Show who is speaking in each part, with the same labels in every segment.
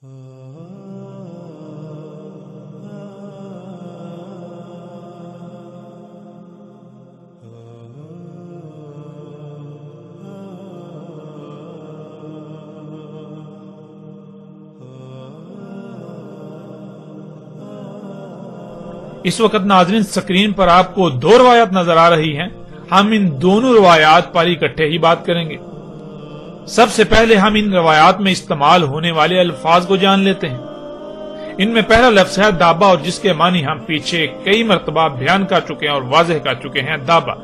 Speaker 1: اس وقت ناظرین سکرین پر آپ کو دو روایات نظر آ رہی ہیں. ہم ان دونوں روایات پر اکٹھے ہی بات کریں گے. سب سے پہلے ہم ان روایات میں استعمال ہونے والے الفاظ کو جان لیتے ہیں. ان میں پہلا لفظ ہے دابا، اور جس کے معنی ہم پیچھے کئی مرتبہ بیان کر چکے ہیں اور واضح کر چکے ہیں. دابا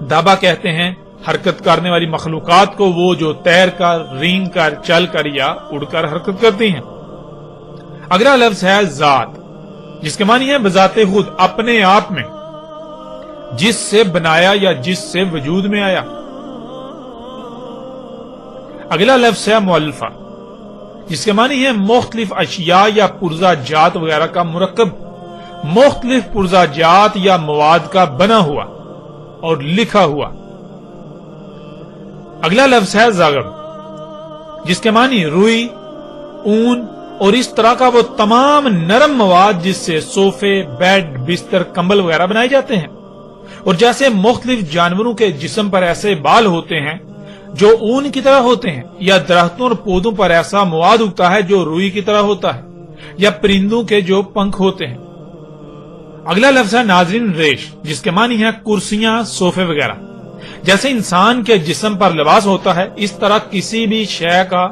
Speaker 1: دابا کہتے ہیں حرکت کرنے والی مخلوقات کو، وہ جو تیر کر، رینگ کر، چل کر یا اڑ کر حرکت کرتی ہیں. اگلا لفظ ہے ذات، جس کے معنی ہے بذات خود، اپنے آپ میں، جس سے بنایا یا جس سے وجود میں آیا. اگلا لفظ ہے مؤلفہ، جس کے معنی ہے مختلف اشیاء یا پرزہ جات وغیرہ کا مرکب، مختلف پرزہ جات یا مواد کا بنا ہوا اور لکھا ہوا. اگلا لفظ ہے زغب، جس کے معنی روئی، اون اور اس طرح کا وہ تمام نرم مواد جس سے صوفے، بیڈ، بستر، کمبل وغیرہ بنائے جاتے ہیں. اور جیسے مختلف جانوروں کے جسم پر ایسے بال ہوتے ہیں جو اون کی طرح ہوتے ہیں، یا درختوں اور پودوں پر ایسا مواد اگتا ہے جو روئی کی طرح ہوتا ہے، یا پرندوں کے جو پنکھ ہوتے ہیں. اگلا لفظ ہے ناظرین ریش، جس کے معنی ہے کرسیاں، صوفے وغیرہ. جیسے انسان کے جسم پر لباس ہوتا ہے، اس طرح کسی بھی شے کا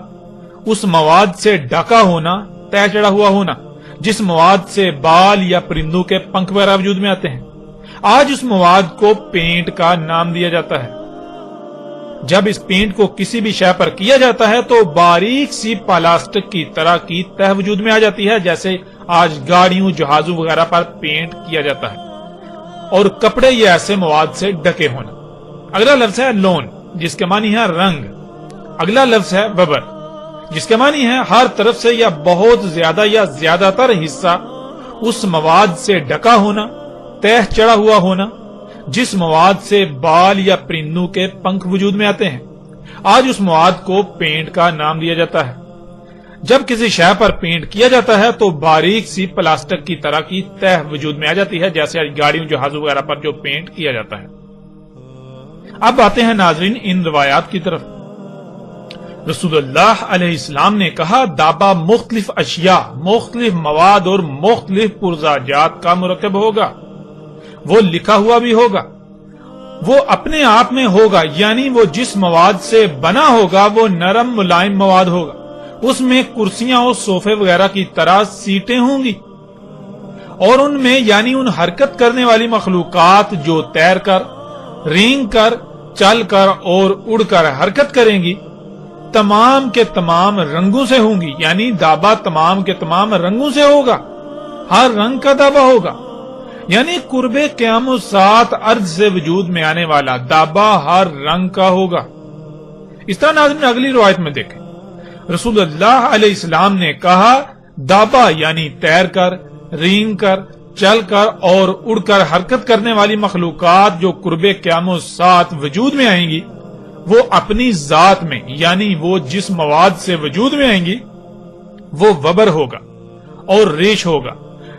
Speaker 1: اس مواد سے ڈھکا ہونا، طے چڑھا ہوا ہونا، جس مواد سے بال یا پرندوں کے پنکھ وغیرہ وجود میں آتے ہیں. آج اس مواد کو پینٹ کا نام دیا جاتا ہے. جب اس پینٹ کو کسی بھی شے پر کیا جاتا ہے تو باریک سی پلاسٹک کی طرح کی تہ وجود میں آ جاتی ہے، جیسے آج گاڑیوں، جہازوں وغیرہ پر پینٹ کیا جاتا ہے. اور کپڑے یہ ایسے مواد سے ڈھکے ہونا. اگلا لفظ ہے لون، جس کے معنی ہے رنگ. اگلا لفظ ہے وبر، جس کے معنی ہے ہر طرف سے یا بہت زیادہ یا زیادہ تر حصہ اس مواد سے ڈھکا ہونا، تہ چڑھا ہوا ہونا، جس مواد سے بال یا پرندوں کے پنکھ وجود میں آتے ہیں. آج اس مواد کو پینٹ کا نام دیا جاتا ہے. جب کسی شے پر پینٹ کیا جاتا ہے تو باریک سی پلاسٹک کی طرح کی تہ وجود میں آ جاتی ہے، جیسے آج گاڑیوں، جہازوں وغیرہ پر جو پینٹ کیا جاتا ہے. اب آتے ہیں ناظرین ان روایات کی طرف. رسول اللہ علیہ السلام نے کہا دابا مختلف اشیاء، مختلف مواد اور مختلف پرزہ جات کا مرکب ہوگا. وہ لکھا ہوا بھی ہوگا، وہ اپنے آپ میں ہوگا، یعنی وہ جس مواد سے بنا ہوگا وہ نرم ملائم مواد ہوگا. اس میں کرسیاں اور صوفے وغیرہ کی طرح سیٹیں ہوں گی، اور ان میں یعنی ان حرکت کرنے والی مخلوقات جو تیر کر، رینگ کر، چل کر اور اڑ کر حرکت کریں گی، تمام کے تمام رنگوں سے ہوں گی. یعنی دابا تمام کے تمام رنگوں سے ہوگا، ہر رنگ کا دابا ہوگا. یعنی قرب قیام و سات ارض سے وجود میں آنے والا دابا ہر رنگ کا ہوگا. اس طرح ناظرین اگلی روایت میں دیکھیں، رسول اللہ علیہ السلام نے کہا دابا یعنی تیر کر، رینگ کر، چل کر اور اڑ کر حرکت کرنے والی مخلوقات جو قرب قیام و سات وجود میں آئیں گی، وہ اپنی ذات میں یعنی وہ جس مواد سے وجود میں آئیں گی وہ وبر ہوگا اور ریش ہوگا.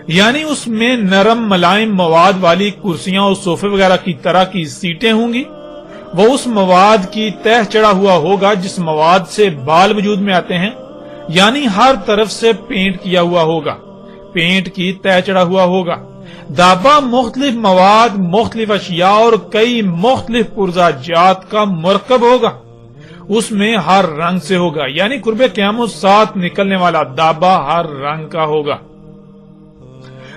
Speaker 1: یعنی اس میں نرم ملائم مواد والی کرسیاں اور صوفے وغیرہ کی طرح کی سیٹیں ہوں گی. وہ اس مواد کی تہ چڑھا ہوا ہوگا جس مواد سے بال وجود میں آتے ہیں، یعنی ہر طرف سے پینٹ کیا ہوا ہوگا، پینٹ کی تہ چڑھا ہوا ہوگا. دابا مختلف مواد، مختلف اشیاء اور کئی مختلف پرزہ جات کا مرکب ہوگا. اس میں ہر رنگ سے ہوگا، یعنی قرب قیام و سات نکلنے والا دابا ہر رنگ کا ہوگا.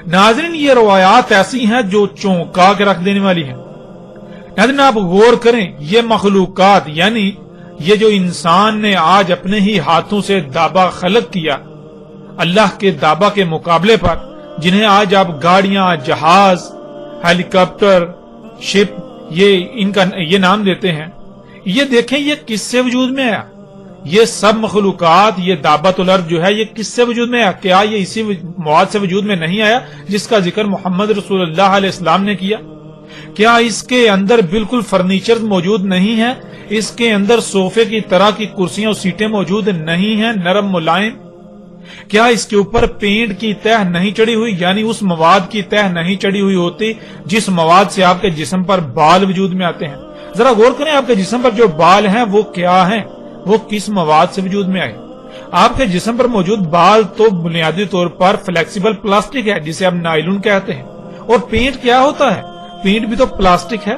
Speaker 1: ناظرین یہ روایات ایسی ہیں جو چونکا کے رکھ دینے والی ہیں. ناظرین آپ غور کریں، یہ مخلوقات یعنی یہ جو انسان نے آج اپنے ہی ہاتھوں سے دابا خلق کیا اللہ کے دابا کے مقابلے پر، جنہیں آج آپ گاڑیاں، جہاز، ہیلی کاپٹر، شپ یہ نام دیتے ہیں، یہ دیکھیں یہ کس سے وجود میں آیا. یہ سب مخلوقات، یہ دابۃ الارض جو ہے یہ کس سے وجود میں آیا؟ کیا یہ اسی مواد سے وجود میں نہیں آیا جس کا ذکر محمد رسول اللہ علیہ السلام نے کیا؟ کیا اس کے اندر بالکل فرنیچر موجود نہیں ہے؟ اس کے اندر صوفے کی طرح کی کرسیاں اور سیٹیں موجود نہیں ہیں، نرم ملائم؟ کیا اس کے اوپر پینٹ کی تہ نہیں چڑھی ہوئی، یعنی اس مواد کی تہ نہیں چڑھی ہوئی ہوتی جس مواد سے آپ کے جسم پر بال وجود میں آتے ہیں؟ ذرا غور کریں، آپ کے جسم پر جو بال ہیں وہ کیا ہیں، وہ کس مواد سے وجود میں آئے؟ آپ کے جسم پر موجود بال تو بنیادی طور پر فلیکسیبل پلاسٹک ہے جسے آپ نائلون کہتے ہیں، اور پینٹ کیا ہوتا ہے؟ پینٹ بھی تو پلاسٹک ہے۔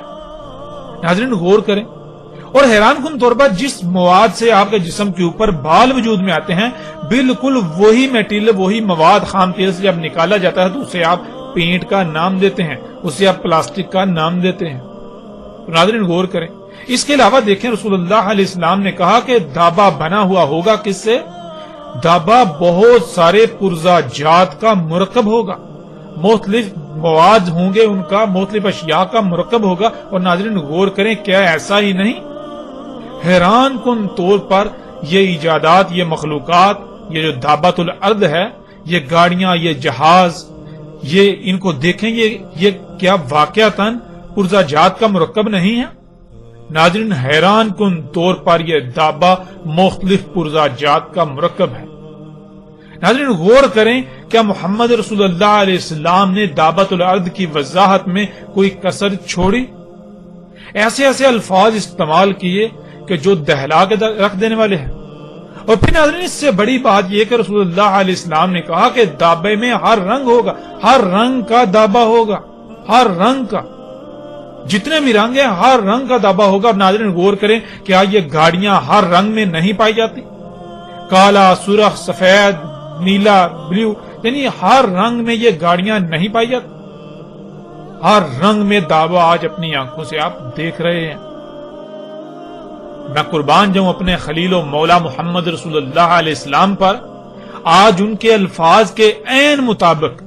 Speaker 1: ناظرین غور کریں، اور حیران کن طور پر جس مواد سے آپ کے جسم کے اوپر بال وجود میں آتے ہیں بالکل وہی میٹیریل، وہی مواد خام تیل سے جب نکالا جاتا ہے تو اسے آپ پینٹ کا نام دیتے ہیں، اسے آپ پلاسٹک کا نام دیتے ہیں۔ تو ناظرین غور کریں، اس کے علاوہ دیکھیں رسول اللہ علیہ السلام نے کہا کہ دابا بنا ہوا ہوگا کس سے؟ دابا بہت سارے پرزا جات کا مرکب ہوگا، مختلف مواد ہوں گے، ان کا مختلف اشیاء کا مرکب ہوگا۔ اور ناظرین غور کریں، کیا ایسا ہی نہیں؟ حیران کن طور پر یہ ایجادات، یہ مخلوقات، یہ جو دابۃ الارض ہے، یہ گاڑیاں، یہ جہاز، یہ ان کو دیکھیں، یہ کیا واقعتاً پرزا جات کا مرکب نہیں ہے؟ ناظرین حیران کن طور پر یہ دابا مختلف پرزا جات کا مرکب ہے۔ ناظرین غور کریں، کیا محمد رسول اللہ علیہ السلام نے دابۃ الارض کی وضاحت میں کوئی کسر چھوڑی؟ ایسے ایسے الفاظ استعمال کیے کہ جو دہلا کے رکھ دینے والے ہیں۔ اور پھر ناظرین اس سے بڑی بات یہ کہ رسول اللہ علیہ السلام نے کہا کہ دابے میں ہر رنگ ہوگا، ہر رنگ کا دابا ہوگا، ہر رنگ کا، جتنے بھی رنگ ہیں ہر رنگ کا دابا ہوگا۔ اور ناظرین غور کریں، کیا یہ گاڑیاں ہر رنگ میں نہیں پائی جاتی؟ کالا، سرخ، سفید، نیلا، بلیو، یعنی ہر رنگ میں یہ گاڑیاں نہیں پائی جاتی؟ ہر رنگ میں دابا آج اپنی آنکھوں سے آپ دیکھ رہے ہیں۔ میں قربان جاؤں اپنے خلیل و مولا محمد رسول اللہ علیہ السلام پر، آج ان کے الفاظ کے عین مطابق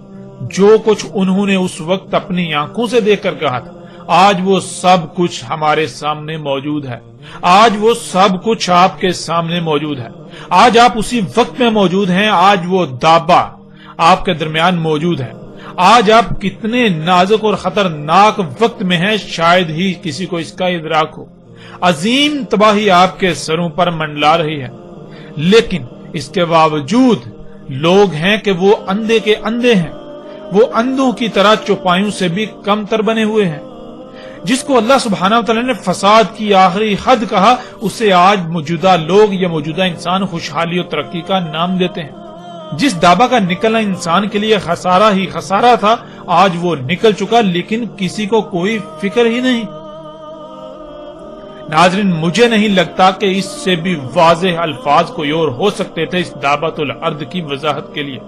Speaker 1: جو کچھ انہوں نے اس وقت اپنی آنکھوں سے دیکھ کر کہا تھا، آج وہ سب کچھ ہمارے سامنے موجود ہے، آج وہ سب کچھ آپ کے سامنے موجود ہے، آج آپ اسی وقت میں موجود ہیں، آج وہ دابا آپ کے درمیان موجود ہے۔ آج آپ کتنے نازک اور خطرناک وقت میں ہیں، شاید ہی کسی کو اس کا ادراک ہو۔ عظیم تباہی آپ کے سروں پر منڈلا رہی ہے، لیکن اس کے باوجود لوگ ہیں کہ وہ اندھے کے اندھے ہیں، وہ اندھوں کی طرح چوپایوں سے بھی کم تر بنے ہوئے ہیں۔ جس کو اللہ سبحانہ وتعالی نے فساد کی آخری حد کہا، اسے آج موجودہ لوگ یا موجودہ انسان خوشحالی اور ترقی کا نام دیتے ہیں۔ جس دابا کا نکلنا انسان کے لیے خسارہ ہی خسارہ تھا، آج وہ نکل چکا، لیکن کسی کو کوئی فکر ہی نہیں۔ ناظرین مجھے نہیں لگتا کہ اس سے بھی واضح الفاظ کوئی اور ہو سکتے تھے اس دابۃ الارض کی وضاحت کے لیے،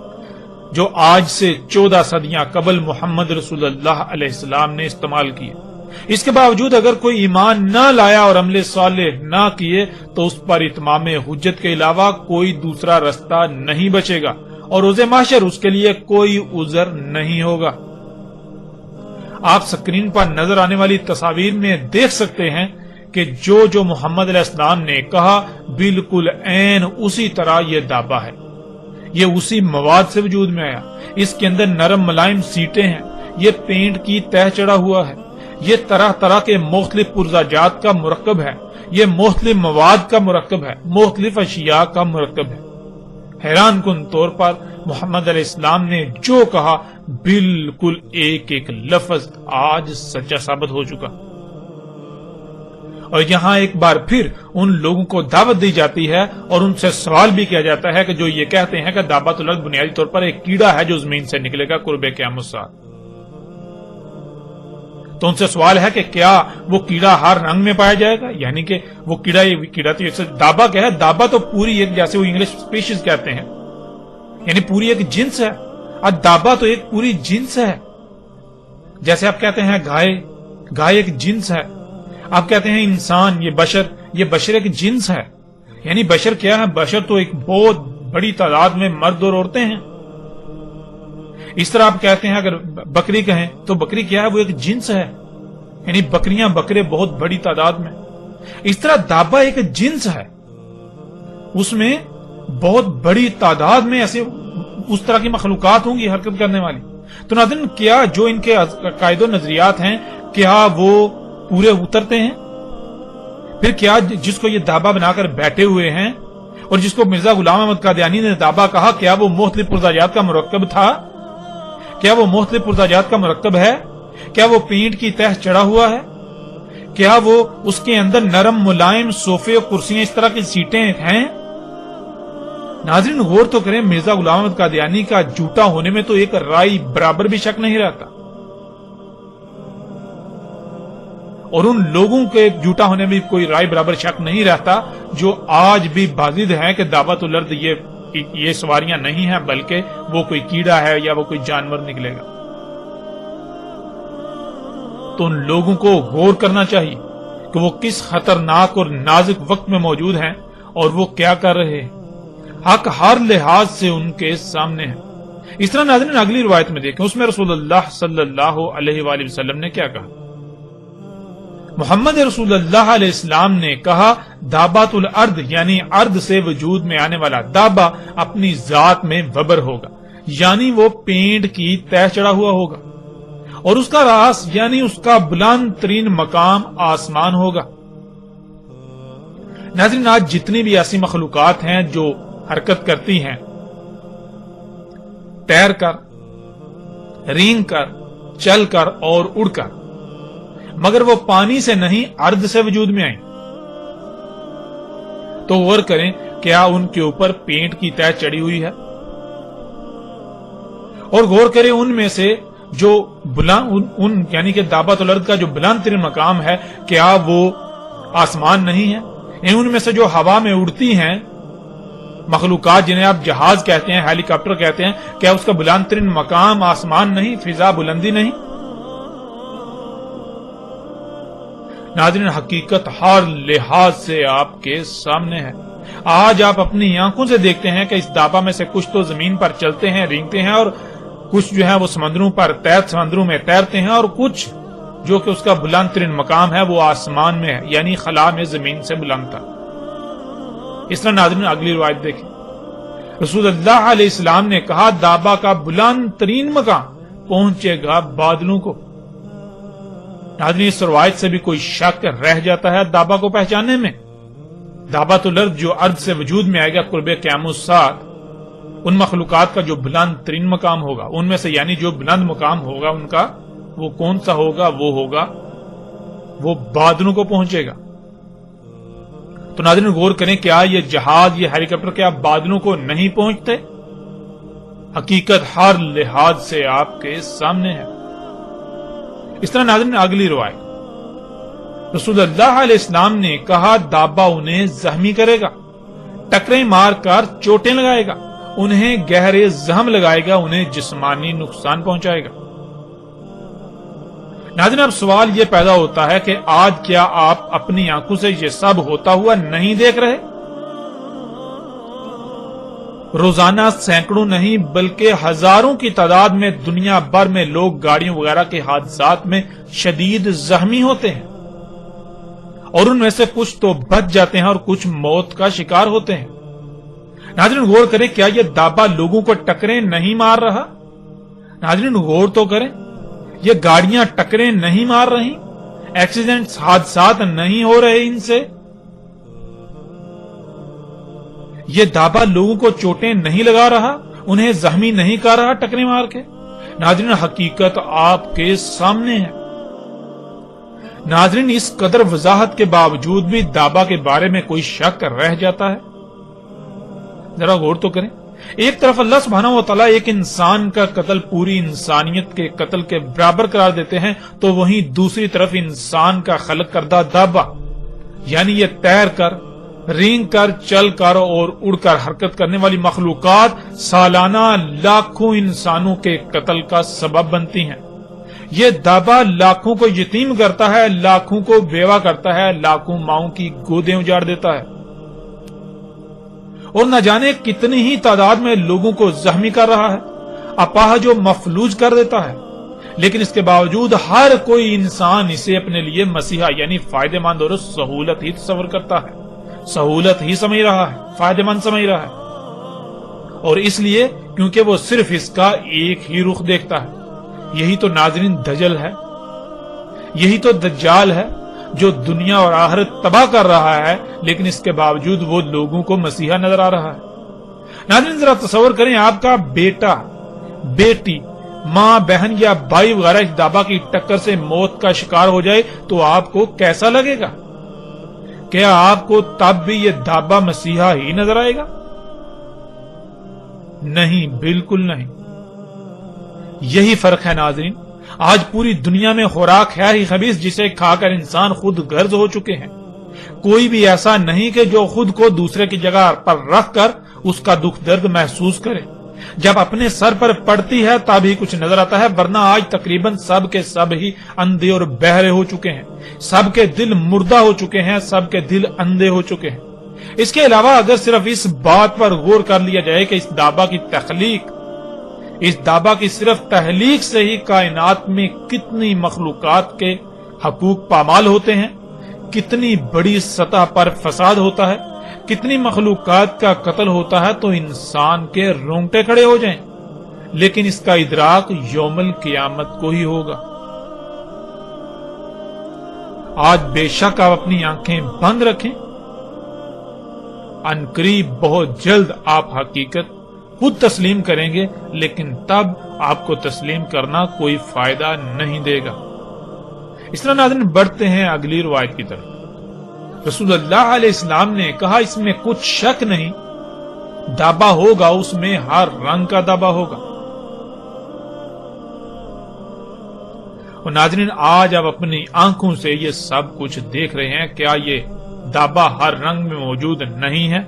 Speaker 1: جو آج سے 14 صدیاں قبل محمد رسول اللہ علیہ السلام نے استعمال کیے۔ اس کے باوجود اگر کوئی ایمان نہ لایا اور عمل صالح نہ کیے تو اس پر اتمام حجت کے علاوہ کوئی دوسرا رستہ نہیں بچے گا، اور روز محشر اس کے لیے کوئی عذر نہیں ہوگا۔ آپ سکرین پر نظر آنے والی تصاویر میں دیکھ سکتے ہیں کہ جو محمد علیہ السلام نے کہا بالکل عین اسی طرح یہ دابا ہے، یہ اسی مواد سے وجود میں آیا۔ اس کے اندر نرم ملائم سیٹیں ہیں، یہ پینٹ کی تہ چڑھا ہوا ہے، یہ طرح طرح کے مختلف پرزا جات کا مرکب ہے، یہ مختلف مواد کا مرکب ہے، مختلف اشیاء کا مرکب ہے۔ حیران کن طور پر محمد علیہ السلام نے جو کہا بالکل ایک ایک لفظ آج سچا ثابت ہو چکا۔ اور یہاں ایک بار پھر ان لوگوں کو دعوت دی جاتی ہے اور ان سے سوال بھی کیا جاتا ہے کہ جو یہ کہتے ہیں کہ دابۃ الارض بنیادی طور پر ایک کیڑا ہے جو زمین سے نکلے گا قرب قیامت ساتھ، تو ان سے سوال ہے کہ کیا وہ کیڑا ہر رنگ میں پایا جائے گا؟ یعنی کہ وہ کیڑا تو دابا کیا ہے؟ دابا تو پوری ایک، جیسے وہ انگلش اسپیشیز کہتے ہیں، یعنی پوری ایک جنس ہے۔ اب دابا تو ایک پوری جنس ہے، جیسے آپ کہتے ہیں گائے ایک جنس ہے، آپ کہتے ہیں انسان، یہ بشر ایک جنس ہے۔ یعنی بشر کیا ہے؟ بشر تو ایک بہت بڑی تعداد میں مرد اور عورتیں ہیں۔ اس طرح آپ کہتے ہیں اگر بکری کہیں تو بکری کیا ہے؟ وہ ایک جنس ہے، یعنی بکریاں بکرے بہت بڑی تعداد میں۔ اس طرح دابا ایک جنس ہے، اس میں بہت بڑی تعداد میں ایسے اس طرح کی مخلوقات ہوں گی حرکت کرنے والی۔ تو ناظرین کیا جو ان کے عقائد و نظریات ہیں کیا وہ پورے اترتے ہیں؟ پھر کیا جس کو یہ دابا بنا کر بیٹھے ہوئے ہیں اور جس کو مرزا غلام احمد قادیانی نے دابا کہا، کیا وہ مختلف پرزاجات کا مرکب تھا؟ کیا وہ مختلف پرزاجات کا مرکب ہے؟ کیا وہ پینٹ کی تہ چڑھا ہوا ہے؟ کیا وہ اس کے اندر نرم ملائم صوفے اور کرسیاں اس طرح کی سیٹیں ہیں؟ ناظرین غور تو کریں، مرزا غلام احمد قادیانی کا جھوٹا ہونے میں تو ایک رائی برابر بھی شک نہیں رہتا، اور ان لوگوں کے جھوٹا ہونے میں کوئی رائے برابر شک نہیں رہتا جو آج بھی بازد ہیں کہ دعوت الارض یہ سواریاں نہیں ہیں بلکہ وہ کوئی کیڑا ہے یا وہ کوئی جانور نکلے گا۔ تو ان لوگوں کو غور کرنا چاہیے کہ وہ کس خطرناک اور نازک وقت میں موجود ہیں اور وہ کیا کر رہے ہیں۔ حق ہر لحاظ سے ان کے سامنے ہے۔ اس طرح ناظرین اگلی روایت میں دیکھیں، اس میں رسول اللہ صلی اللہ علیہ وآلہ وسلم نے کیا کہا؟ محمد رسول اللہ علیہ السلام نے کہا، دابات الارض یعنی ارض سے وجود میں آنے والا دابا اپنی ذات میں وبر ہوگا، یعنی وہ پینٹ کی تہ چڑھا ہوا ہوگا، اور اس کا راس یعنی اس کا بلند ترین مقام آسمان ہوگا۔ ناظرین آج جتنی بھی ایسی مخلوقات ہیں جو حرکت کرتی ہیں، تیر کر، رینگ کر، چل کر اور اڑ کر، مگر وہ پانی سے نہیں ارض سے وجود میں آئیں، تو غور کریں کیا ان کے اوپر پینٹ کی تہ چڑھی ہوئی ہے؟ اور غور کریں ان میں سے جو بلند یعنی کہ دابت الارض کا جو بلند ترین مقام ہے، کیا وہ آسمان نہیں ہے؟ ان میں سے جو ہوا میں اڑتی ہیں مخلوقات جنہیں آپ جہاز کہتے ہیں، ہیلی کاپٹر کہتے ہیں، کیا اس کا بلند ترین مقام آسمان نہیں، فضا بلندی نہیں؟ ناظرین حقیقت ہر لحاظ سے آپ کے سامنے ہے۔ آج آپ اپنی آنکھوں سے دیکھتے ہیں کہ اس دابا میں سے کچھ تو زمین پر چلتے ہیں، رینگتے ہیں، اور کچھ جو ہے وہ سمندروں میں تیرتے ہیں، اور کچھ جو کہ اس کا بلند ترین مقام ہے وہ آسمان میں ہے، یعنی خلا میں زمین سے بلند تھا۔ اس طرح ناظرین اگلی روایت دیکھیں، رسول اللہ علیہ السلام نے کہا، دابا کا بلند ترین مقام پہنچے گا بادلوں کو۔ ناظرین اس روایت سے بھی کوئی شک رہ جاتا ہے دابا کو پہچاننے میں؟ دابت الارض جو ارض سے وجود میں آئے گا قرب قیام الساعۃ، ان مخلوقات کا جو بلند ترین مقام ہوگا، ان میں سے یعنی جو بلند مقام ہوگا ان کا، وہ کون سا ہوگا؟ وہ بادلوں کو پہنچے گا۔ تو ناظرین غور کریں، کیا یہ جہاز، یہ ہیلی کاپٹر کیا بادلوں کو نہیں پہنچتے؟ حقیقت ہر لحاظ سے آپ کے سامنے ہے۔ اس طرح ناظرین اگلی روایت، رسول اللہ علیہ السلام نے کہا، دابا انہیں زخمی کرے گا، ٹکریں مار کر چوٹیں لگائے گا، انہیں گہرے زخم لگائے گا، انہیں جسمانی نقصان پہنچائے گا۔ ناظرین اب سوال یہ پیدا ہوتا ہے کہ آج کیا آپ اپنی آنکھوں سے یہ سب ہوتا ہوا نہیں دیکھ رہے؟ روزانہ سینکڑوں نہیں بلکہ ہزاروں کی تعداد میں دنیا بھر میں لوگ گاڑیوں وغیرہ کے حادثات میں شدید زخمی ہوتے ہیں، اور ان میں سے کچھ تو بچ جاتے ہیں اور کچھ موت کا شکار ہوتے ہیں۔ ناظرین غور کریں، کیا یہ دابا لوگوں کو ٹکریں نہیں مار رہا؟ ناظرین غور تو کریں، یہ گاڑیاں ٹکریں نہیں مار رہی، ایکسیڈنٹس، حادثات نہیں ہو رہے ان سے، یہ دابا لوگوں کو چوٹیں نہیں لگا رہا، انہیں زخمی نہیں کر رہا ٹکریں مار کے۔ ناظرین حقیقت آپ کے سامنے ہے۔ ناظرین اس قدر وضاحت کے باوجود بھی دابا کے بارے میں کوئی شک رہ جاتا ہے؟ ذرا غور تو کریں، ایک طرف اللہ سبحانہ و تعالیٰ ایک انسان کا قتل پوری انسانیت کے قتل کے برابر قرار دیتے ہیں، تو وہیں دوسری طرف انسان کا خلق کردہ دابا یعنی یہ تیر کر، رینگ کر، چل کر اور اڑ کر حرکت کرنے والی مخلوقات سالانہ لاکھوں انسانوں کے قتل کا سبب بنتی ہیں۔ یہ دابا لاکھوں کو یتیم کرتا ہے، لاکھوں کو بیوہ کرتا ہے، لاکھوں ماؤں کی گودیں اجاڑ دیتا ہے، اور نہ جانے کتنی ہی تعداد میں لوگوں کو زخمی کر رہا ہے، اپاہج و مفلوج کر دیتا ہے۔ لیکن اس کے باوجود ہر کوئی انسان اسے اپنے لیے مسیحا یعنی فائدہ مند اور سہولت ہی تصور کرتا ہے، سہولت ہی سمجھ رہا ہے، فائدہ مند سمجھ رہا ہے، اور اس لیے کیونکہ وہ صرف اس کا ایک ہی رخ دیکھتا ہے۔ یہی تو ناظرین دجل ہے، یہی تو دجال ہے۔ جو دنیا اور آخرت تباہ کر رہا ہے، لیکن اس کے باوجود وہ لوگوں کو مسیحا نظر آ رہا ہے۔ ناظرین ذرا تصور کریں، آپ کا بیٹا، بیٹی، ماں، بہن یا بھائی وغیرہ اس دابا کی ٹکر سے موت کا شکار ہو جائے تو آپ کو کیسا لگے گا؟ کیا آپ کو تب بھی یہ دابا مسیحا ہی نظر آئے گا؟ نہیں، بالکل نہیں۔ یہی فرق ہے ناظرین۔ آج پوری دنیا میں خوراک ہے ہی خبیث جسے کھا کر انسان خود غرض ہو چکے ہیں۔ کوئی بھی ایسا نہیں کہ جو خود کو دوسرے کی جگہ پر رکھ کر اس کا دکھ درد محسوس کرے۔ جب اپنے سر پر پڑتی ہے تب ہی کچھ نظر آتا ہے، ورنہ آج تقریباً سب کے سب ہی اندھے اور بہرے ہو چکے ہیں۔ سب کے دل مردہ ہو چکے ہیں، سب کے دل اندھے ہو چکے ہیں۔ اس کے علاوہ اگر صرف اس بات پر غور کر لیا جائے کہ اس دابا کی صرف تخلیق سے ہی کائنات میں کتنی مخلوقات کے حقوق پامال ہوتے ہیں، کتنی بڑی سطح پر فساد ہوتا ہے، کتنی مخلوقات کا قتل ہوتا ہے، تو انسان کے رونگٹے کھڑے ہو جائیں۔ لیکن اس کا ادراک یوم القیامت کو ہی ہوگا۔ آج بے شک آپ اپنی آنکھیں بند رکھیں، عنقریب بہت جلد آپ حقیقت خود تسلیم کریں گے، لیکن تب آپ کو تسلیم کرنا کوئی فائدہ نہیں دے گا۔ اس طرح ناظرین بڑھتے ہیں اگلی روایت کی طرف۔ رسول اللہ علیہ السلام نے کہا اس میں کچھ شک نہیں، دابا ہوگا، اس میں ہر رنگ کا دابا ہوگا۔ اور ناظرین آج آپ اپنی آنکھوں سے یہ سب کچھ دیکھ رہے ہیں، کیا یہ دابا ہر رنگ میں موجود نہیں ہے؟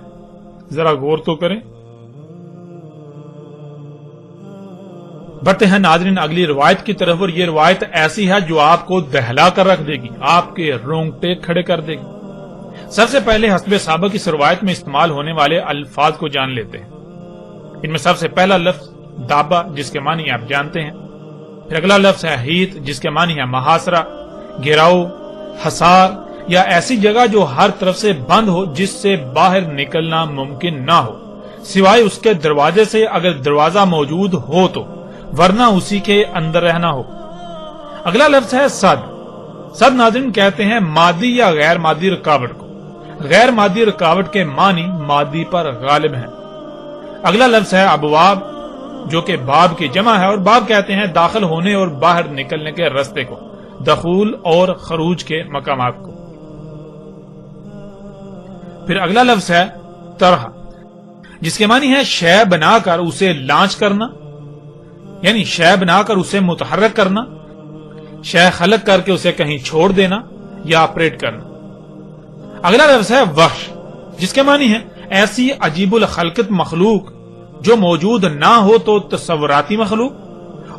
Speaker 1: ذرا غور تو کریں۔ بڑھتے ہیں ناظرین اگلی روایت کی طرف، اور یہ روایت ایسی ہے جو آپ کو دہلا کر رکھ دے گی، آپ کے رونگٹے کھڑے کر دے گی۔ سب سے پہلے حسب سابق اس روایت میں استعمال ہونے والے الفاظ کو جان لیتے ہیں۔ ان میں سب سے پہلا لفظ دابا، جس کے معنی آپ جانتے ہیں۔ پھر اگلا لفظ ہے حیط، جس کے معنی ہے محاصرہ، گھیراؤ، حصار یا ایسی جگہ جو ہر طرف سے بند ہو، جس سے باہر نکلنا ممکن نہ ہو سوائے اس کے دروازے سے، اگر دروازہ موجود ہو تو، ورنہ اسی کے اندر رہنا ہو۔ اگلا لفظ ہے صد۔ صد ناظرین کہتے ہیں مادی یا غیر مادی رکاوٹ کو۔ غیر مادی رکاوٹ کے معنی مادی پر غالب ہیں۔ اگلا لفظ ہے ابواب، جو کہ باب کی جمع ہے، اور باب کہتے ہیں داخل ہونے اور باہر نکلنے کے رستے کو، دخول اور خروج کے مقامات کو۔ پھر اگلا لفظ ہے طرح، جس کے معنی ہے شے بنا کر اسے لانچ کرنا، یعنی شے بنا کر اسے متحرک کرنا، شے خلق کر کے اسے کہیں چھوڑ دینا یا آپریٹ کرنا۔ اگلا لفظ ہے وحش، جس کے معنی ہے ایسی عجیب الخلقت مخلوق جو موجود نہ ہو تو تصوراتی مخلوق،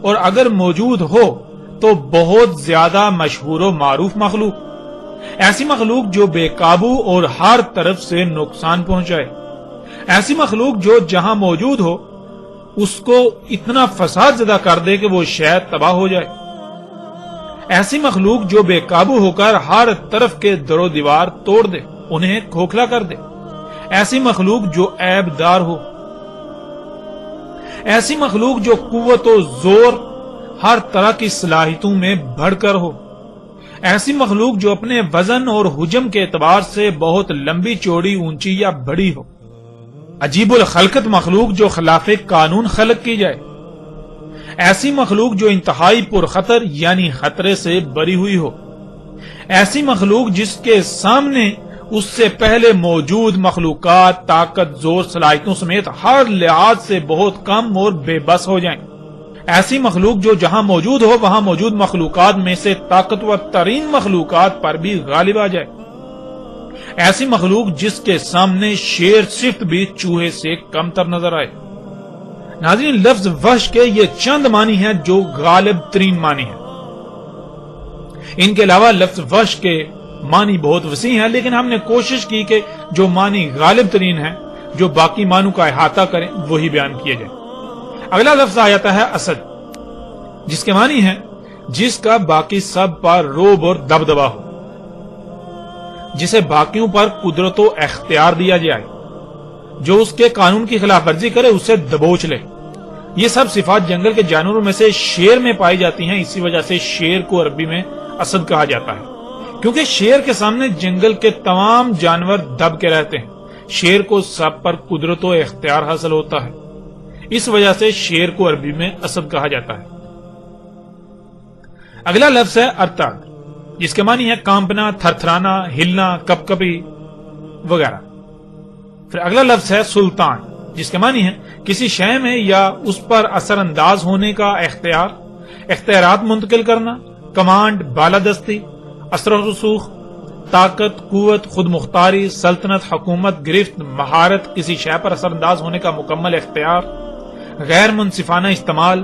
Speaker 1: اور اگر موجود ہو تو بہت زیادہ مشہور و معروف مخلوق، ایسی مخلوق جو بے قابو اور ہر طرف سے نقصان پہنچائے، ایسی مخلوق جو جہاں موجود ہو اس کو اتنا فساد زدہ کر دے کہ وہ شاید تباہ ہو جائے، ایسی مخلوق جو بے قابو ہو کر ہر طرف کے در و دیوار توڑ دے، انہیں کھوکھلا کر دے، ایسی مخلوق جو عیب دار ہو، ایسی مخلوق جو قوت و زور ہر طرح کی صلاحیتوں میں بڑھ کر ہو، ایسی مخلوق جو اپنے وزن اور حجم کے اعتبار سے بہت لمبی چوڑی اونچی یا بڑی ہو، عجیب الخلقت مخلوق جو خلاف قانون خلق کی جائے، ایسی مخلوق جو انتہائی پرخطر یعنی خطرے سے بری ہوئی ہو، ایسی مخلوق جس کے سامنے اس سے پہلے موجود مخلوقات طاقت زور صلاحیتوں سمیت ہر لحاظ سے بہت کم اور بے بس ہو جائیں، ایسی مخلوق جو جہاں موجود ہو وہاں موجود مخلوقات میں سے طاقتور ترین مخلوقات پر بھی غالب آ جائے، ایسی مخلوق جس کے سامنے شیر صفت بھی چوہے سے کم تر نظر آئے۔ ناظرین لفظ وحش کے یہ چند معنی ہیں جو غالب ترین معنی ہیں۔ ان کے علاوہ لفظ وحش کے معنی بہت وسیع ہیں، لیکن ہم نے کوشش کی کہ جو معنی غالب ترین ہیں، جو باقی معنوں کا احاطہ کریں، وہی بیان کیے جائیں۔ اگلا لفظ آ جاتا ہے اسد، جس کے معنی ہے جس کا باقی سب پر روب اور دبدبا ہو، جسے باقیوں پر قدرت و اختیار دیا جائے، جو اس کے قانون کی خلاف ورزی کرے اسے دبوچ لے۔ یہ سب صفات جنگل کے جانوروں میں سے شیر میں پائی جاتی ہیں، اسی وجہ سے شیر کو عربی میں اسد کہا جاتا ہے، کیونکہ شیر کے سامنے جنگل کے تمام جانور دب کے رہتے ہیں. شیر کو سب پر قدرت و اختیار حاصل ہوتا ہے. اس وجہ سے شیر کو عربی میں اسد کہا جاتا ہے. اگلا لفظ ہے ارتعد، جس کے معنی ہے کانپنا، تھرتھرانا، ہلنا، کپ کپی وغیرہ. پھر اگلا لفظ ہے سلطان، جس کے معنی ہے کسی شے میں یا اس پر اثر انداز ہونے کا اختیار، اختیارات منتقل کرنا، کمانڈ، بالادستی، اثر و رسوخ، طاقت، قوت، خود مختاری، سلطنت، حکومت، گرفت، مہارت، کسی شے پر اثر انداز ہونے کا مکمل اختیار، غیر منصفانہ استعمال،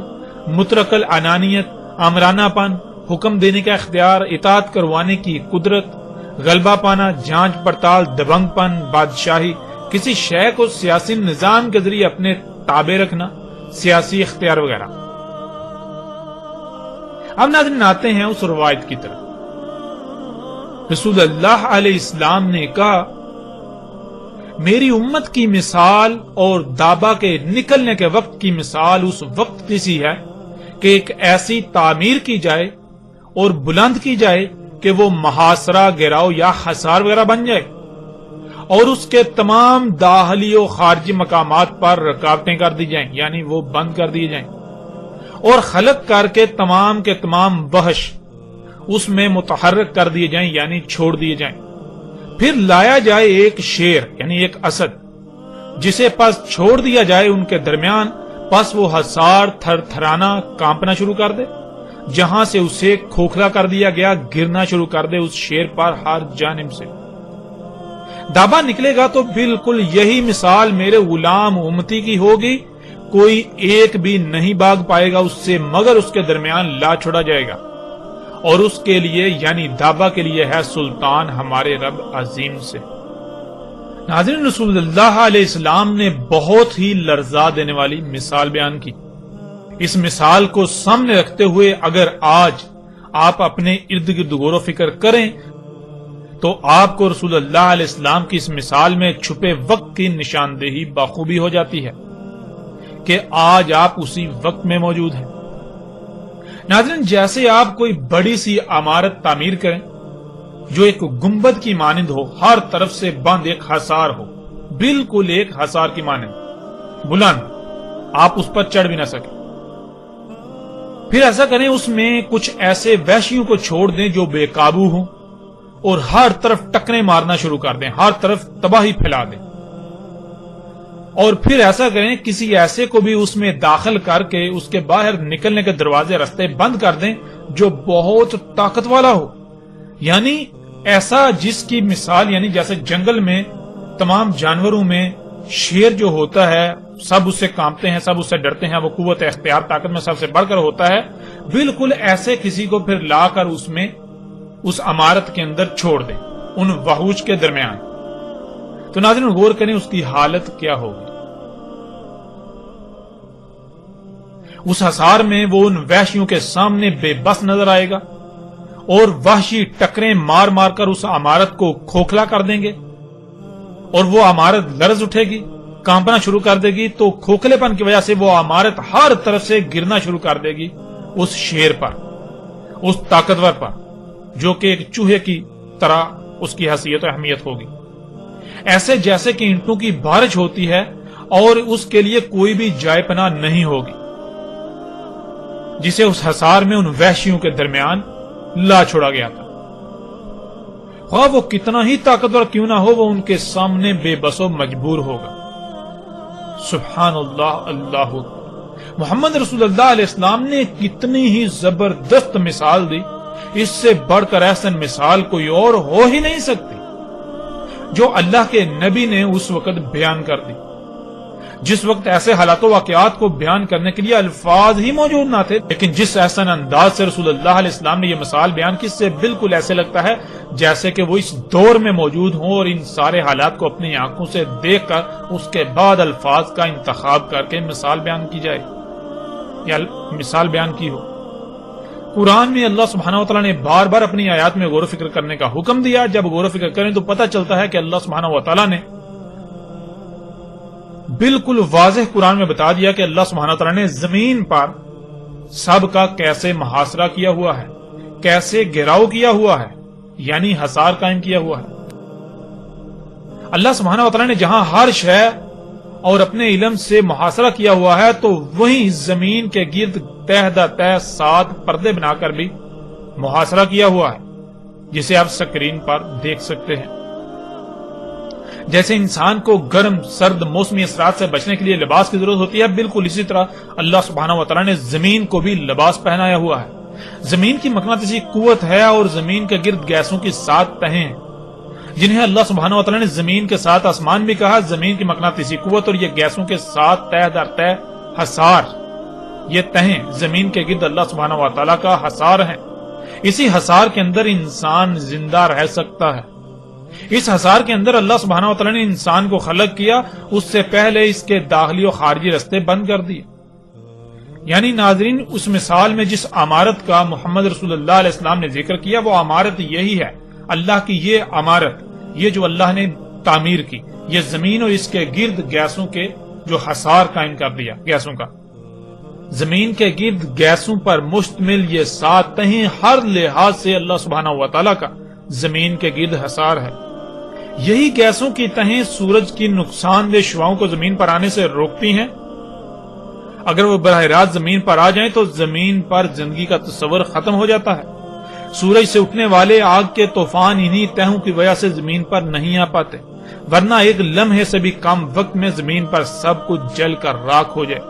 Speaker 1: مطلق العنانیت، آمرانہ پن، حکم دینے کا اختیار، اطاعت کروانے کی قدرت، غلبہ پانا، جانچ پڑتال، دبنگ پن، بادشاہی، کسی شے کو سیاسی نظام کے ذریعے اپنے تابع رکھنا، سیاسی اختیار وغیرہ. اب ناظرین آتے ہیں اس روایت کی طرف. رسول اللہ علیہ السلام نے کہا میری امت کی مثال اور دابا کے نکلنے کے وقت کی مثال اس وقت کی سی ہے کہ ایک ایسی تعمیر کی جائے اور بلند کی جائے کہ وہ محاصرہ، گراؤ یا حصار وغیرہ بن جائے، اور اس کے تمام داخلی و خارجی مقامات پر رکاوٹیں کر دی جائیں، یعنی وہ بند کر دی جائیں، اور خلق کر کے تمام وحش اس میں متحرک کر دیے جائیں، یعنی چھوڑ دیے جائیں. پھر لایا جائے ایک شیر یعنی ایک اسد، جسے پس چھوڑ دیا جائے ان کے درمیان، پس وہ حصار، تھر تھرانا، کانپنا شروع کر دے، جہاں سے اسے کھوکھلا کر دیا گیا گرنا شروع کر دے اس شیر پر ہر جانب سے. دابا نکلے گا تو بالکل یہی مثال میرے غلام امتی کی ہوگی، کوئی ایک بھی نہیں بھاگ پائے گا اس سے مگر اس کے درمیان لا چھوڑا جائے گا، اور اس کے لیے یعنی دابا کے لیے ہے سلطان ہمارے رب عظیم سے. ناظرین، رسول اللہ علیہ السلام نے بہت ہی لرزا دینے والی مثال بیان کی. اس مثال کو سامنے رکھتے ہوئے اگر آج آپ اپنے ارد گرد غور و فکر کریں تو آپ کو رسول اللہ علیہ السلام کی اس مثال میں چھپے وقت کی نشاندہی بخوبی ہو جاتی ہے کہ آج آپ اسی وقت میں موجود ہیں. ناظرین، جیسے آپ کوئی بڑی سی عمارت تعمیر کریں جو ایک گنبد کی مانند ہو، ہر طرف سے بند ایک حصار ہو، بالکل ایک حصار کی مانند بلند، آپ اس پر چڑھ بھی نہ سکیں. پھر ایسا کریں اس میں کچھ ایسے وحشیوں کو چھوڑ دیں جو بے قابو ہوں اور ہر طرف ٹکریں مارنا شروع کر دیں، ہر طرف تباہی پھیلا دیں. اور پھر ایسا کریں کسی ایسے کو بھی اس میں داخل کر کے اس کے باہر نکلنے کے دروازے رستے بند کر دیں جو بہت طاقت والا ہو، یعنی ایسا جس کی مثال یعنی جیسے جنگل میں تمام جانوروں میں شیر جو ہوتا ہے سب اس سے کانپتے ہیں، سب اس سے ڈرتے ہیں، وہ قوت اختیار طاقت میں سب سے بڑھ کر ہوتا ہے، بالکل ایسے کسی کو پھر لا کر اس میں اس عمارت کے اندر چھوڑ دیں ان وحوش کے درمیان. تو ناظرین غور کریں اس کی حالت کیا ہوگی. اس حصار میں وہ ان وحشیوں کے سامنے بے بس نظر آئے گا اور وحشی ٹکریں مار مار کر اس عمارت کو کھوکھلا کر دیں گے، اور وہ عمارت لرز اٹھے گی، کانپنا شروع کر دے گی. تو کھوکھلے پن کی وجہ سے وہ عمارت ہر طرف سے گرنا شروع کر دے گی اس شیر پر، اس طاقتور پر، جو کہ ایک چوہے کی طرح اس کی حیثیت و اہمیت ہوگی، ایسے جیسے کہ اینٹوں کی بارش ہوتی ہے اور اس کے لیے کوئی بھی جائے پناہ نہیں ہوگی، جسے اس حصار میں ان وحشیوں کے درمیان لا چھوڑا گیا تھا. خواہ وہ کتنا ہی طاقتور کیوں نہ ہو، وہ ان کے سامنے بے بس و مجبور ہوگا. سبحان اللہ، اللہ اکبر. محمد رسول اللہ علیہ السلام نے کتنی ہی زبردست مثال دی، اس سے بڑھ کر احسن مثال کوئی اور ہو ہی نہیں سکتی جو اللہ کے نبی نے اس وقت بیان کر دی، جس وقت ایسے حالات و واقعات کو بیان کرنے کے لیے الفاظ ہی موجود نہ تھے. لیکن جس احسن انداز سے رسول اللہ علیہ السلام نے یہ مثال بیان کی، اس سے بالکل ایسے لگتا ہے جیسے کہ وہ اس دور میں موجود ہوں اور ان سارے حالات کو اپنی آنکھوں سے دیکھ کر اس کے بعد الفاظ کا انتخاب کر کے مثال بیان کی جائے یا مثال بیان کی ہو. قرآن میں اللہ سبحانہ و تعالیٰ نے بار بار اپنی آیات میں غور و فکر کرنے کا حکم دیا. جب غور و فکر کریں تو پتہ چلتا ہے کہ اللہ سبحانہ و تعالیٰ نے بالکل واضح قرآن میں بتا دیا کہ اللہ سبحانہ و تعالیٰ نے زمین پر سب کا کیسے محاصرہ کیا ہوا ہے، کیسے گھیراؤ کیا ہوا ہے، یعنی حصار قائم کیا ہوا ہے۔ اللہ سبحانہ وتعالی نے جہاں ہر شے اور اپنے علم سے محاصرہ کیا ہوا ہے تو وہیں زمین کے گرد تہ در تہ 7 پردے بنا کر بھی محاصرہ کیا ہوا ہے، جسے آپ سکرین پر دیکھ سکتے ہیں۔ جیسے انسان کو گرم سرد موسمی اثرات سے بچنے کے لیے لباس کی ضرورت ہوتی ہے، بالکل اسی طرح اللہ سبحانہ وتعالی نے زمین کو بھی لباس پہنایا ہوا ہے۔ زمین کی مقناطیسی قوت ہے اور زمین کے گرد گیسوں کی 7 تہیں ہیں، جنہیں اللہ سبحانہ وتعالی نے زمین کے ساتھ آسمان بھی کہا۔ زمین کی مقناطیسی قوت اور یہ گیسوں کے 7 تہ در تہ حصار، یہ تہیں زمین کے گرد اللہ سبحانہ وتعالی کا حصار ہیں۔ اسی حصار کے اندر انسان زندہ رہ سکتا ہے۔ اس حصار کے اندر اللہ سبحانہ وتعالی نے انسان کو خلق کیا، اس سے پہلے اس کے داخلی و خارجی رستے بند کر دیے۔ یعنی ناظرین، اس مثال میں جس عمارت کا محمد رسول اللہ علیہ السلام نے ذکر کیا وہ عمارت یہی ہے، اللہ کی یہ عمارت، یہ جو اللہ نے تعمیر کی، یہ زمین اور اس کے گرد گیسوں کے جو حصار قائم کر دیا، گیسوں کا، زمین کے گرد گیسوں پر مشتمل یہ 7 تہیں ہر لحاظ سے اللہ سبحانہ وتعالی کا زمین کے گرد حصار ہے۔ یہی گیسوں کی تہیں سورج کی نقصان دہ شعاؤں کو زمین پر آنے سے روکتی ہیں۔ اگر وہ براہ راست زمین پر آ جائیں تو زمین پر زندگی کا تصور ختم ہو جاتا ہے۔ سورج سے اٹھنے والے آگ کے طوفان انہی تہوں کی وجہ سے زمین پر نہیں آ پاتے، ورنہ ایک لمحے سے بھی کم وقت میں زمین پر سب کچھ جل کر راکھ ہو جائے۔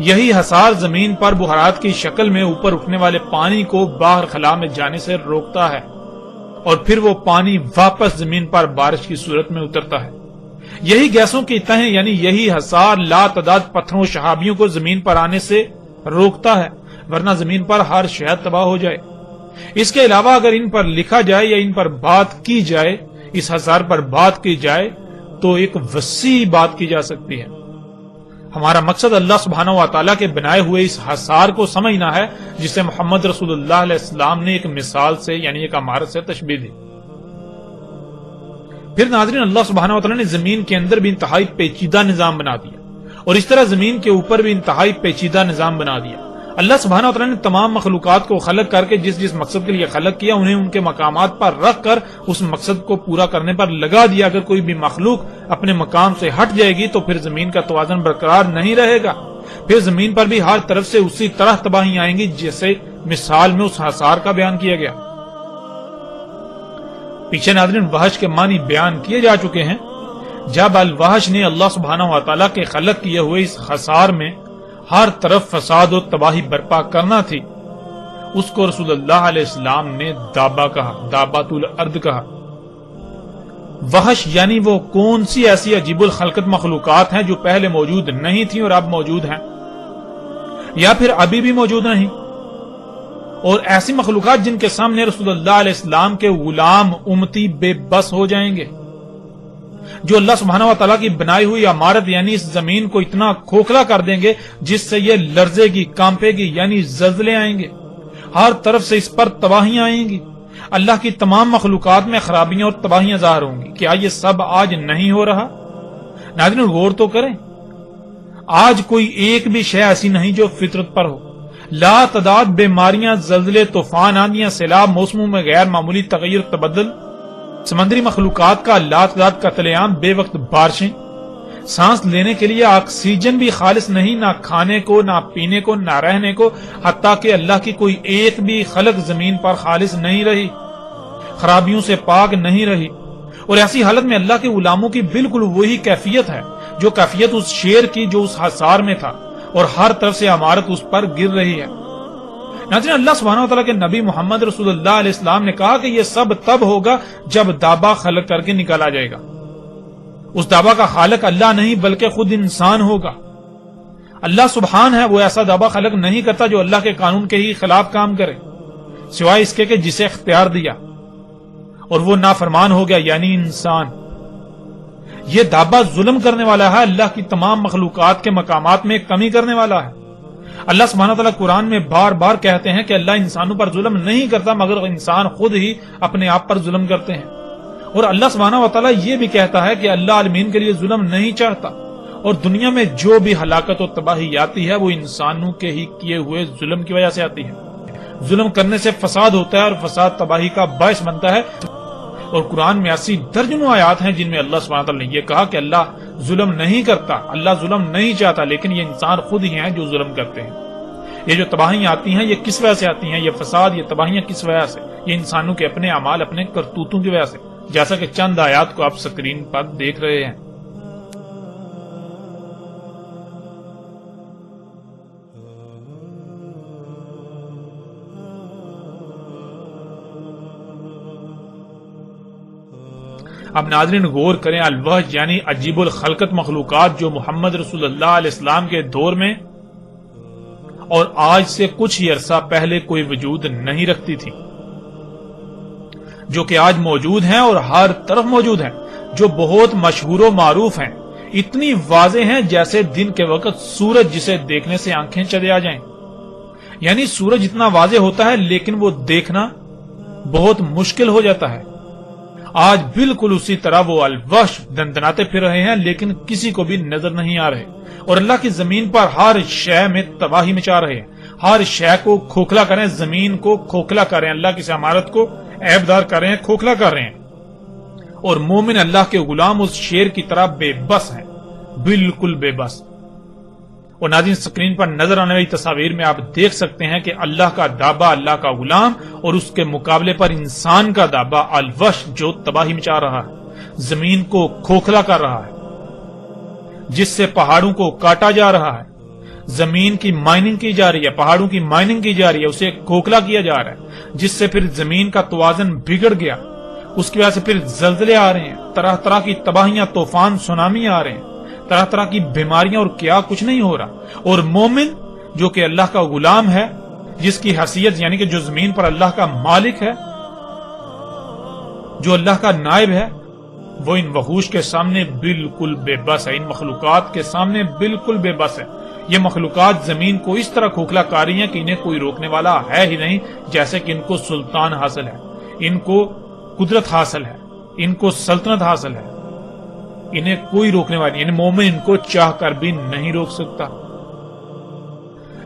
Speaker 1: یہی حصار زمین پر بخارات کی شکل میں اوپر اٹھنے والے پانی کو باہر خلا میں جانے سے روکتا ہے، اور پھر وہ پانی واپس زمین پر بارش کی صورت میں اترتا ہے۔ یہی گیسوں کی تہیں یعنی یہی حصار لا تعداد پتھروں و شہابیوں کو زمین پر آنے سے روکتا ہے، ورنہ زمین پر ہر شے تباہ ہو جائے۔ اس کے علاوہ اگر ان پر لکھا جائے یا ان پر بات کی جائے، اس حصار پر بات کی جائے تو ایک وسیع بات کی جا سکتی ہے۔ ہمارا مقصد اللہ سبحانہ وتعالی کے بنائے ہوئے اس حصار کو سمجھنا ہے، جسے محمد رسول اللہ علیہ السلام نے ایک مثال سے یعنی ایک عمارت سے تشبیہ دی۔ پھر ناظرین، اللہ سبحانہ وتعالی نے زمین کے اندر بھی انتہائی پیچیدہ نظام بنا دیا، اور اس طرح زمین کے اوپر بھی انتہائی پیچیدہ نظام بنا دیا۔ اللہ سبحانہ وتعالی نے تمام مخلوقات کو خلق کر کے جس مقصد کے لیے خلق کیا، انہیں ان کے مقامات پر رکھ کر اس مقصد کو پورا کرنے پر لگا دیا۔ اگر کوئی بھی مخلوق اپنے مقام سے ہٹ جائے گی تو پھر زمین کا توازن برقرار نہیں رہے گا، پھر زمین پر بھی ہر طرف سے اسی طرح تباہی آئیں گی جیسے مثال میں اس حصار کا بیان کیا گیا۔ پیچھے ناظرین وحش کے معنی بیان کیے جا چکے ہیں۔ جب الوحش نے اللہ سبحانہ وتعالی کے خلق کیے ہوئے اس حصار میں ہر طرف فساد و تباہی برپا کرنا تھی، اس کو رسول اللہ علیہ السلام نے دابا کہا، دابات الارض کہا۔ وحش یعنی وہ کون سی ایسی عجیب الخلقت مخلوقات ہیں جو پہلے موجود نہیں تھیں اور اب موجود ہیں، یا پھر ابھی بھی موجود نہیں، اور ایسی مخلوقات جن کے سامنے رسول اللہ علیہ السلام کے غلام امتی بے بس ہو جائیں گے، جو اللہ سبحانہ وتعالی کی بنائی ہوئی عمارت یعنی اس زمین کو اتنا کھوکھلا کر دیں گے جس سے یہ لرزے گی، کانپے گی، یعنی زلزلے آئیں گے، ہر طرف سے اس پر تباہیاں آئیں گی، اللہ کی تمام مخلوقات میں خرابیاں اور تباہیاں ظاہر ہوں گی۔ کیا یہ سب آج نہیں ہو رہا؟ ناظرین غور تو کریں، آج کوئی ایک بھی شے ایسی نہیں جو فطرت پر ہو۔ لا تعداد بیماریاں، زلزلے، طوفان، آندیاں، سیلاب، موسموں میں غیر معمولی تغیر تبدل، سمندری مخلوقات کا لا تعداد قتل عام، بے وقت بارشیں، سانس لینے کے لیے آکسیجن بھی خالص نہیں، نہ کھانے کو، نہ پینے کو، نہ رہنے کو، حتیٰ کہ اللہ کی کوئی ایک بھی خلق زمین پر خالص نہیں رہی، خرابیوں سے پاک نہیں رہی۔ اور ایسی حالت میں اللہ کے غلاموں کی بالکل وہی کیفیت ہے جو کیفیت اس شیر کی جو اس حصار میں تھا، اور ہر طرف سے عمارت اس پر گر رہی ہے۔ ناظرین اللہ سبحانہ وتعالی کے نبی محمد رسول اللہ علیہ السلام نے کہا کہ یہ سب تب ہوگا جب دابا خلق کر کے نکالا جائے گا۔ اس دابا کا خالق اللہ نہیں بلکہ خود انسان ہوگا۔ اللہ سبحان ہے، وہ ایسا دابا خلق نہیں کرتا جو اللہ کے قانون کے ہی خلاف کام کرے، سوائے اس کے کہ جسے اختیار دیا، اور وہ نافرمان ہو گیا یعنی انسان۔ یہ دابا ظلم کرنے والا ہے، اللہ کی تمام مخلوقات کے مقامات میں کمی کرنے والا ہے۔ اللہ سبحانہ وتعالی قرآن میں بار بار کہتے ہیں کہ اللہ انسانوں پر ظلم نہیں کرتا مگر انسان خود ہی اپنے آپ پر ظلم کرتے ہیں، اور اللہ سبحانہ وتعالی یہ بھی کہتا ہے کہ اللہ عالمین کے لیے ظلم نہیں چاہتا، اور دنیا میں جو بھی ہلاکت و تباہی آتی ہے وہ انسانوں کے ہی کیے ہوئے ظلم کی وجہ سے آتی ہے۔ ظلم کرنے سے فساد ہوتا ہے اور فساد تباہی کا باعث بنتا ہے. اور قرآن میں ایسی درجنوں آیات ہیں جن میں اللہ سبحانہ وتعالی نے یہ کہا کہ اللہ ظلم نہیں کرتا، اللہ ظلم نہیں چاہتا، لیکن یہ انسان خود ہی ہیں جو ظلم کرتے ہیں. یہ جو تباہیاں آتی ہیں یہ کس وجہ سے آتی ہیں؟ یہ فساد، یہ تباہیاں کس وجہ سے؟ یہ انسانوں کے اپنے اعمال، اپنے کرتوتوں کی وجہ سے، جیسا کہ چند آیات کو آپ سکرین پر دیکھ رہے ہیں. اب ناظرین غور کریں، الوحش یعنی عجیب الخلقت مخلوقات جو محمد رسول اللہ علیہ السلام کے دور میں اور آج سے کچھ ہی عرصہ پہلے کوئی وجود نہیں رکھتی تھی، جو کہ آج موجود ہیں اور ہر طرف موجود ہیں، جو بہت مشہور و معروف ہیں، اتنی واضح ہیں جیسے دن کے وقت سورج جسے دیکھنے سے آنکھیں چلے آ جائیں. یعنی سورج اتنا واضح ہوتا ہے لیکن وہ دیکھنا بہت مشکل ہو جاتا ہے. آج بالکل اسی طرح وہ الوحش دندناتے پھر رہے ہیں لیکن کسی کو بھی نظر نہیں آ رہے، اور اللہ کی زمین پر ہر شے میں تباہی مچا رہے ہیں. ہر شے کو کھوکھلا کریں، زمین کو کھوکھلا کریں، اللہ کی عمارت کو عیبدار کر رہے ہیں، کھوکھلا کر رہے ہیں. اور مومن اللہ کے غلام اس شیر کی طرح بے بس ہیں، بالکل بے بس. اور ناظرین سکرین پر نظر آنے والی تصاویر میں آپ دیکھ سکتے ہیں کہ اللہ کا دابا اللہ کا غلام اور اس کے مقابلے پر انسان کا دابا الوحش جو تباہی مچا رہا ہے، زمین کو کھوکھلا کر رہا ہے، جس سے پہاڑوں کو کاٹا جا رہا ہے، زمین کی مائننگ کی جا رہی ہے، پہاڑوں کی مائننگ کی جا رہی ہے، اسے کھوکھلا کیا جا رہا ہے، جس سے پھر زمین کا توازن بگڑ گیا. اس کی وجہ سے پھر زلزلے آ رہے ہیں، طرح طرح کی تباہیاں، طوفان، سونامی آ رہے ہیں، طرح طرح کی بیماریاں، اور کیا کچھ نہیں ہو رہا. اور مومن جو کہ اللہ کا غلام ہے، جس کی حیثیت یعنی کہ جو زمین پر اللہ کا مالک ہے، جو اللہ کا نائب ہے، وہ ان وحوش کے سامنے بالکل بے بس ہے، ان مخلوقات کے سامنے بالکل بے بس ہے. یہ مخلوقات زمین کو اس طرح کھوکھلا کر رہی ہیں کہ انہیں کوئی روکنے والا ہے ہی نہیں، جیسے کہ ان کو سلطان حاصل ہے، ان کو قدرت حاصل ہے، ان کو سلطنت حاصل ہے، انہیں کوئی روکنے والا نہیں. یعنی مومن ان کو چاہ کر بھی نہیں روک سکتا.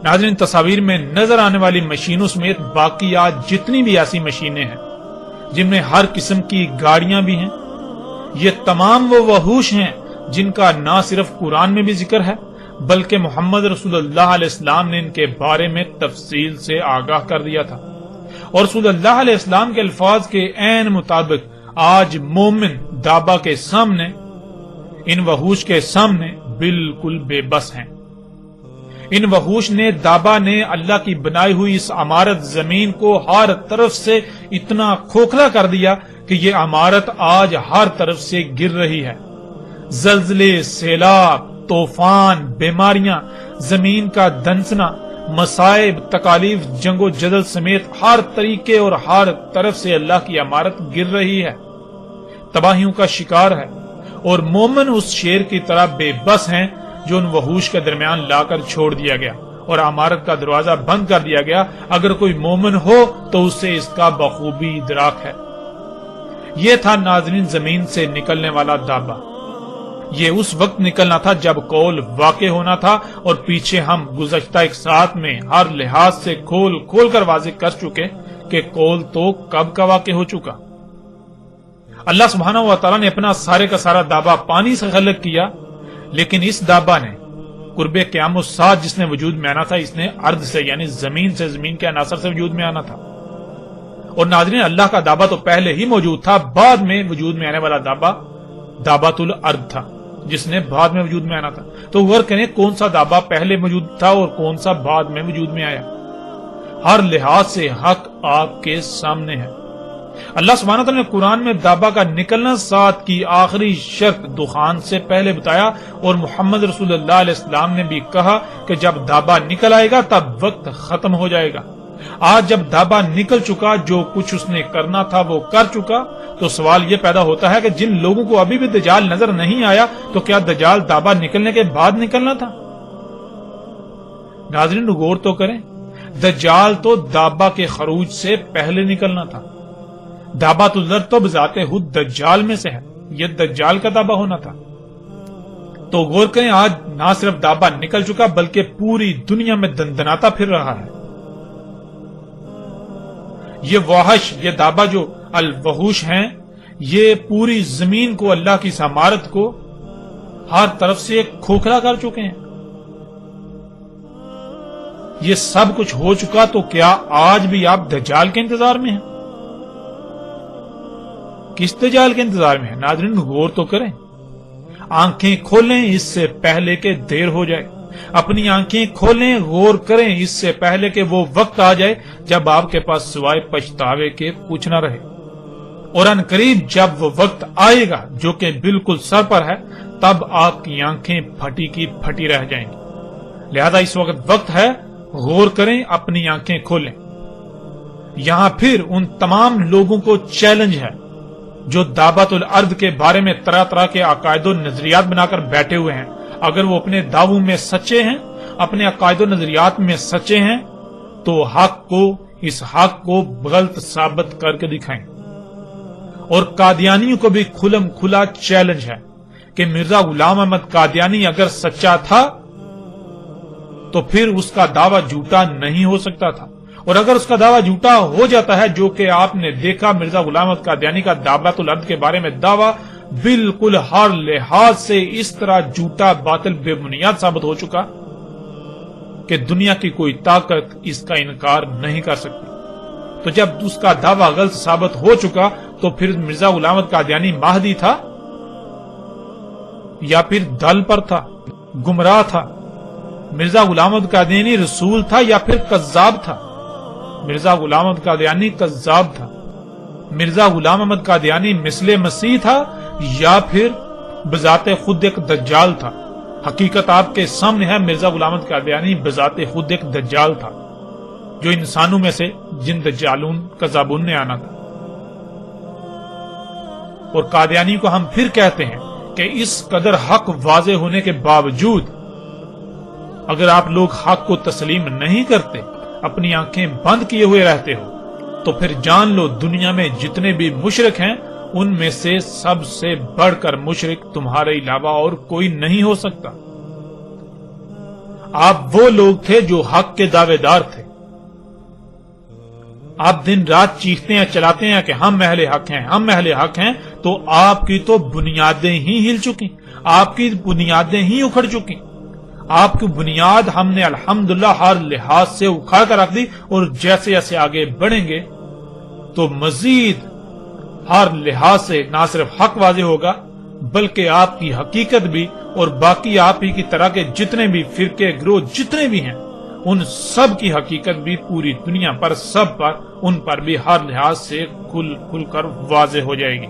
Speaker 1: ناظرین تصاویر میں نظر آنے والی مشینوں سمیت باقی آج جتنی بھی ایسی مشینیں ہیں جن میں ہر قسم کی گاڑیاں بھی ہیں، یہ تمام وہ وحوش ہیں جن کا نہ صرف قرآن میں بھی ذکر ہے بلکہ محمد رسول اللہ علیہ السلام نے ان کے بارے میں تفصیل سے آگاہ کر دیا تھا. اور رسول اللہ علیہ السلام کے الفاظ کے عین مطابق آج مومن دابا کے سامنے، ان وحوش کے سامنے بالکل بے بس ہیں. ان وحوش نے، دابا نے اللہ کی بنائی ہوئی اس عمارت زمین کو ہر طرف سے اتنا کھوکھلا کر دیا کہ یہ عمارت آج ہر طرف سے گر رہی ہے. زلزلے، سیلاب، طوفان، بیماریاں، زمین کا دنسنا، مصائب، تکالیف، جنگ و جدل سمیت ہر طریقے اور ہر طرف سے اللہ کی عمارت گر رہی ہے، تباہیوں کا شکار ہے. اور مومن اس شیر کی طرح بے بس ہیں جو ان وحوش کے درمیان لا کر چھوڑ دیا گیا اور عمارت کا دروازہ بند کر دیا گیا. اگر کوئی مومن ہو تو اسے اس کا بخوبی ادراک ہے. یہ تھا ناظرین زمین سے نکلنے والا دابا. یہ اس وقت نکلنا تھا جب قول واقع ہونا تھا، اور پیچھے ہم گزشتہ ایک ساعت میں ہر لحاظ سے کھول کھول کر واضح کر چکے کہ قول تو کب کا واقع ہو چکا. اللہ سبحانہ و تعالیٰ نے اپنا سارے کا سارا دابا پانی سے خلق کیا، لیکن اس دابا نے قرب قیام الساعت جس نے وجود میں آنا تھا، اس نے ارض سے یعنی زمین سے، زمین کے عناصر سے وجود میں آنا تھا. اور ناظرین اللہ کا دابا تو پہلے ہی موجود تھا، بعد میں وجود میں آنے والا دابا دابۃ الارض تھا جس نے بعد میں وجود میں آنا تھا. تو غور کریں کون سا دابا پہلے موجود تھا اور کون سا بعد میں وجود میں آیا. ہر لحاظ سے حق آپ کے سامنے ہے. اللہ سبحانہ تعالیٰ نے قرآن میں دابا کا نکلنا ساتھ کی آخری شرط دخان سے پہلے بتایا، اور محمد رسول اللہ علیہ السلام نے بھی کہا کہ جب دابا نکل آئے گا تب وقت ختم ہو جائے گا. آج جب دابا نکل چکا، جو کچھ اس نے کرنا تھا وہ کر چکا، تو سوال یہ پیدا ہوتا ہے کہ جن لوگوں کو ابھی بھی دجال نظر نہیں آیا تو کیا دجال دابا نکلنے کے بعد نکلنا تھا؟ ناظرین غور تو کریں، دجال تو دابا کے خروج سے پہلے نکلنا تھا. دابۃ الارض تو بذات خود دجال میں سے ہے، یہ دجال کا دابا ہونا تھا. تو غور کریں آج نہ صرف دابا نکل چکا بلکہ پوری دنیا میں دندناتا پھر رہا ہے. یہ وحش، یہ دابا جو الوحوش ہیں، یہ پوری زمین کو، اللہ کی سمارت کو ہر طرف سے کھوکھلا کر چکے ہیں۔ یہ سب کچھ ہو چکا تو کیا آج بھی آپ دجال کے انتظار میں ہیں؟ کس دجال کے انتظار میں ہیں؟ ناظرین غور تو کریں، آنکھیں کھولیں اس سے پہلے کہ دیر ہو جائے، اپنی آنکھیں کھولیں، غور کریں اس سے پہلے کہ وہ وقت آ جائے جب آپ کے پاس سوائے پچھتاوے کے کچھ نہ رہے۔ اور ان قریب جب وہ وقت آئے گا جو کہ بالکل سر پر ہے، تب آپ کی آنکھیں پھٹی کی پھٹی رہ جائیں گی۔ لہذا اس وقت ہے، غور کریں، اپنی آنکھیں کھولیں۔ یہاں پھر ان تمام لوگوں کو چیلنج ہے جو دعوت الارض کے بارے میں طرح طرح کے عقائد و نظریات بنا کر بیٹھے ہوئے ہیں۔ اگر وہ اپنے دعووں میں سچے ہیں، اپنے عقائد و نظریات میں سچے ہیں، تو اس حق کو غلط ثابت کر کے دکھائیں۔ اور قادیانیوں کو بھی کھلم کھلا چیلنج ہے کہ مرزا غلام احمد قادیانی اگر سچا تھا تو پھر اس کا دعویٰ جھوٹا نہیں ہو سکتا تھا، اور اگر اس کا دعویٰ جھوٹا ہو جاتا ہے، جو کہ آپ نے دیکھا مرزا غلام احمد قادیانی کا دعوت الارض کے بارے میں دعویٰ بالکل ہر لحاظ سے اس طرح جھوٹا، باطل، بے بنیاد ثابت ہو چکا کہ دنیا کی کوئی طاقت اس کا انکار نہیں کر سکتی۔ تو جب اس کا دعویٰ غلط ثابت ہو چکا تو پھر مرزا غلام احمد قادیانی مہدی تھا یا پھر دل پر تھا، گمراہ تھا؟ مرزا غلام احمد قادیانی رسول تھا یا پھر کذاب تھا؟ مرزا غلام احمد قادیانی کذاب تھا۔ مرزا غلام احمد قادیانی مثل مسیح تھا یا پھر بذات خود ایک دجال تھا؟ حقیقت آپ کے سامنے ہے، مرزا غلام احمد قادیانی بذات خود ایک دجال تھا، جو انسانوں میں سے جن دجالون کذابون نے آنا تھا۔ اور قادیانی کو ہم پھر کہتے ہیں کہ اس قدر حق واضح ہونے کے باوجود اگر آپ لوگ حق کو تسلیم نہیں کرتے، اپنی آنکھیں بند کیے ہوئے رہتے ہو، تو پھر جان لو دنیا میں جتنے بھی مشرک ہیں ان میں سے سب سے بڑھ کر مشرک تمہارے علاوہ اور کوئی نہیں ہو سکتا۔ آپ وہ لوگ تھے جو حق کے دعوے دار تھے۔ آپ دن رات چیختے ہیں، چلاتے ہیں کہ ہم اہل حق ہیں، ہم اہل حق ہیں، تو آپ کی تو بنیادیں ہی ہل چکی، آپ کی بنیادیں ہی اکھڑ چکی۔ آپ کی بنیاد ہم نے الحمدللہ ہر لحاظ سے اکھاڑ کر رکھ دی، اور جیسے جیسے آگے بڑھیں گے تو مزید ہر لحاظ سے نہ صرف حق واضح ہوگا بلکہ آپ کی حقیقت بھی، اور باقی آپ ہی کی طرح کے جتنے بھی فرقے، گروہ جتنے بھی ہیں، ان سب کی حقیقت بھی پوری دنیا پر، سب پر، ان پر بھی ہر لحاظ سے کھل کر واضح ہو جائے گی۔